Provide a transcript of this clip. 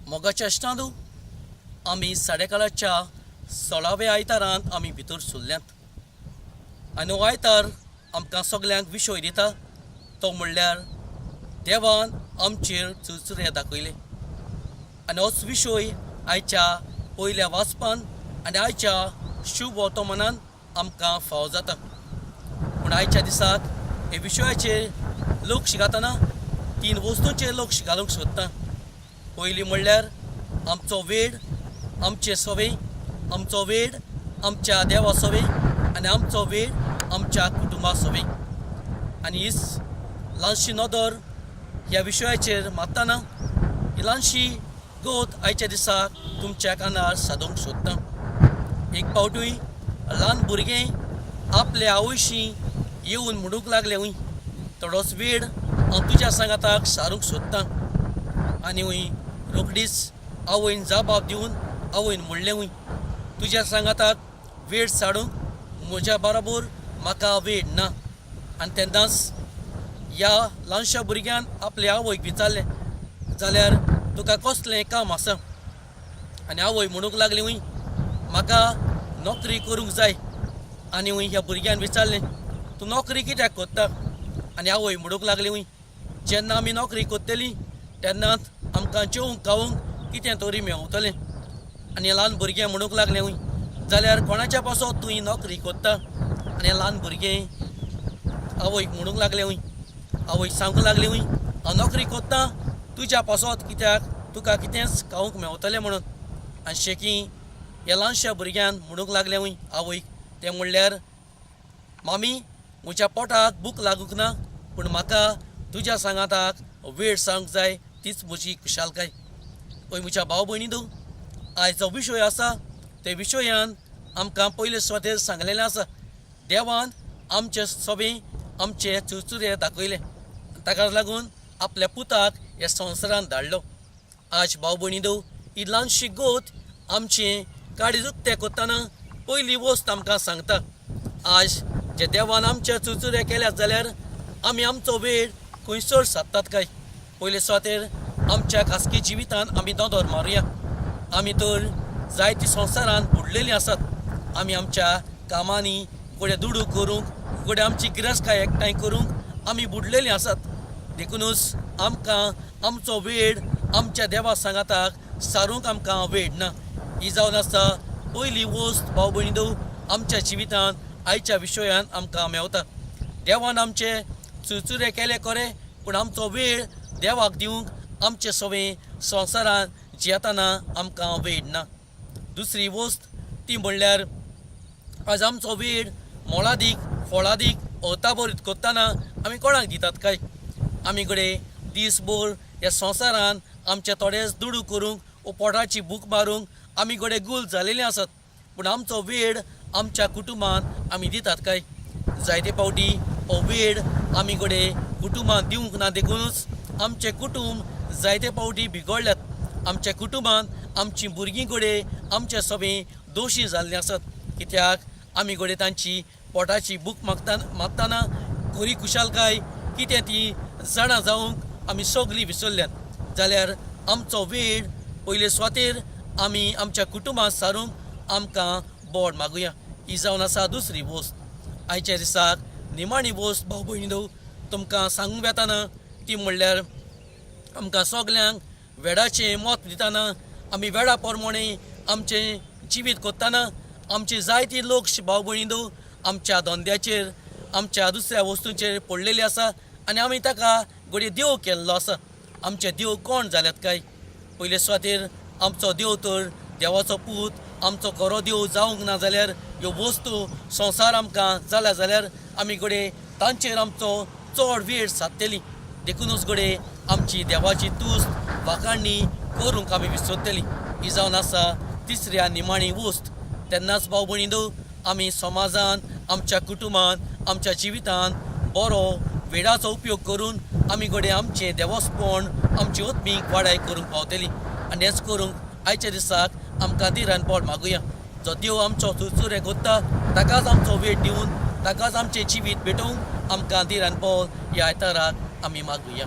मोगाच्या अष्टांदू आमी साडेकाळाच्या 16व्या आयतारांत आमी भितर सरल्यांत आनी हो आयतार आमकां सगल्यांक विशय दिता तो म्हणल्यार देवान आमचेर चुरचुरे दाखयले आनी होच विशय आयच्या पयल्या वाचपान आनी आयच्या शुभ वर्तमानान आमकां फावो जाता। पूण आयच्या दिसाक हे विशयाचेर लक्ष घालतना 3 वस्तूंचेर लक्ष घालूंक सोदता। पयली म्हणल्यार आमचो वेळ, आमचे सवय, आमचो वेळ आमच्या देवा सवय आनी आमचो वेळ आमच्या कुटुंबा सवय। आनी ही ल्हानशी नदर ह्या विशयाचेर मारतना ही ल्हानशी गोत आयच्या दिसाक तुमच्या कानार सादूंक सोदता। एक फावटूय ल्हान भुरगें आपल्या आवयशी येवन म्हणूंक लागलें हुंय थोडोच वेळ हांव तुज्या सांगाताक सारूंक सोदतां आनी हुंय रोखडीच आवयन जबाब दिवन आवयन म्हणलें हुंय तुज्या सांगाताक वेळ साडूंक म्हज्या बरोबर म्हाका वेळ ना। आनी तेन्नाच ह्या ल्हानशा भुरग्यान आपल्या आवयक विचारलें जाल्यार तुका कसलें काम आसा आनी आवय म्हणूंक लागली हुंय म्हाका नोकरी करूंक जाय। आनी हुंय ह्या भुरग्यान विचारलें तूं नोकरी कित्याक कोत्ता आनी आवय म्हणूंक लागली हुंय जेन्ना आमी नोकरी कोत्तली तेन्नाच आमकां जेवंक खावंक कितें तरी मेळटलें। आनी ल्हान भुरगें म्हणूंक लागलें हुंय जाल्यार कोणाच्या पासत तूं ही नोकरी कोत्ता आनी ल्हान भुरगें आवयक म्हणूंक लागलें हुंय आवय सांगूंक लागली हुंय हांव नोकरी कोत्तां तुज्या पासत कित्याक तुका कितेंच खावंक मेळटलें म्हणून। आनी शेकी ह्या ल्हानशा भुरग्यान म्हणूंक लागलें हुंय आवयक तें म्हणल्यार मामी म्हज्या पोटाक भूक लागूंक ना पूण म्हाका तुज्या सांगाताक वेळ सांगूंक जाय तीच म्हजी खुशालकाय। पळय म्हज्या भाव भयणींनो आयज जो विशय आसा ते विशयान आमकां पयले सुवातेर सांगलेलें आसा देवान आमचे सवे आमचे चुरचुरे दाखयले ताका लागून आपल्या पुताक ह्या संवसारांत धाडलो। आज भाव भयणींनो ही ल्हानशी गोत आमचें काडीजुत्तें कोत्ताना पयली वस्त आमकां सांगता आज जे देवान आमचे चुरचुरे केल्यात जाल्यार आमी आमचो वेळ खंयसर सादतात काय। पयले सुवातेर आमच्या खासगी जिवितांत आमी दोदोर मारुया आमी तर जायती संवसारांत बुडलेलीं आसात। आमी आमच्या कामांनी घोडे दुडू करूंक घोडे आमची गिरायस्काय एकठांय करूंक आमी बुडलेलीं आसात देखूनच आमकां आमचो वेळ आमच्या देवा सांगाताक सारूंक आमकां वेळ ना। ही जावन आसा पयली वस्त भाव भयणींनो आमच्या जिवितांत आयच्या विशयान आमकां मेवता। देवान आमचे चुरचुरे केले खरे पूण आमचो वेळ देवाक दिवंक आमचे सवे संवसारांत जियेतना आमकां वेळ ना। दुसरी वस्त ती म्हणल्यार आज आमचो वेळ मोलादीक फळादीक अवताभरीत कोत्ताना आमी कोणाक दितात काय। आमी घडये दीसभर ह्या संवसारांत आमचे थोडेच दुडू करूंक वो पोटाची भूक मारूंक आमी घडये गुल जालेलीं आसात पूण आमचो वेळ आमच्या कुटुंबान आमी दितात काय। जायते फावटी हो वेळ आमी घडये कुटुंबान दिवंक ना देखूनच आमचे कुटुंब जायते फावटी बिगडल्यात। आमच्या कुटुंबान आमची भुरगीं घडये आमचे सवे दोशी जाल्लीं आसात कित्याक आमी घडये तांची पोटाची भूक मागतना खरी खुशालकाय कितें ती जाणा जावंक आमी सगलीं विसरल्यात जाल्यार आमचो वेळ पयले सुवातेर आमी आमच्या कुटुंबांत सारूंक आमकां बोड मागुया। ही जावन आसा दुसरी वस्त। आयच्या दिसाक निमाणी वस्त भाव भयणींनो तुमकां सांगूंक येताना ती म्हणल्यार आमकां सगल्यांक वेळाचें मोत दितना आमी वेळा प्रमाणे आमचें जिवीत कोत्ताना आमची जायती लोक भाव भयणींनो आमच्या धंद्याचेर आमच्या दुसऱ्या वस्तूंचेर पडलेली आसा आनी आमी ताका घडये देव केल्लो आसा। आमचे देव कोण जाल्यात काय। पयले सुवातेर आमचो देव तर देवाचो पूत आमचो खरो देव जावंक ना जाल्यार ह्यो वस्तू संवसार आमकां जाल्या जाल्यार आमी घडये तांचेर आमचो चड वेळ सादतली देखूनच घडये आमची देवाची तुस्त वाखाणणी करूंक आमी विसरतली। ही जावन आसा तिसऱ्या निमाणी वस्त। तेन्नाच भाव भयणींनो आमी समाजांत आमच्या कुटुंबांत आमच्या जिवितांत बरो वेळाचो उपयोग करून आमी घडये आमचें देवस्पण आमची ओत्मीक वाडाय करूंक पावतली। आनी हेंच करूंक आयच्या दिसाक आमकां दिरान बोड मागुया जो देव आमचो चुरचुरे कोत्ता ताकाच आमचो वेळ दिवन ताकाच आमचें जिवीत भेटोवंक आमकां दिरान बोड ह्या आयताराक आमी मागुया।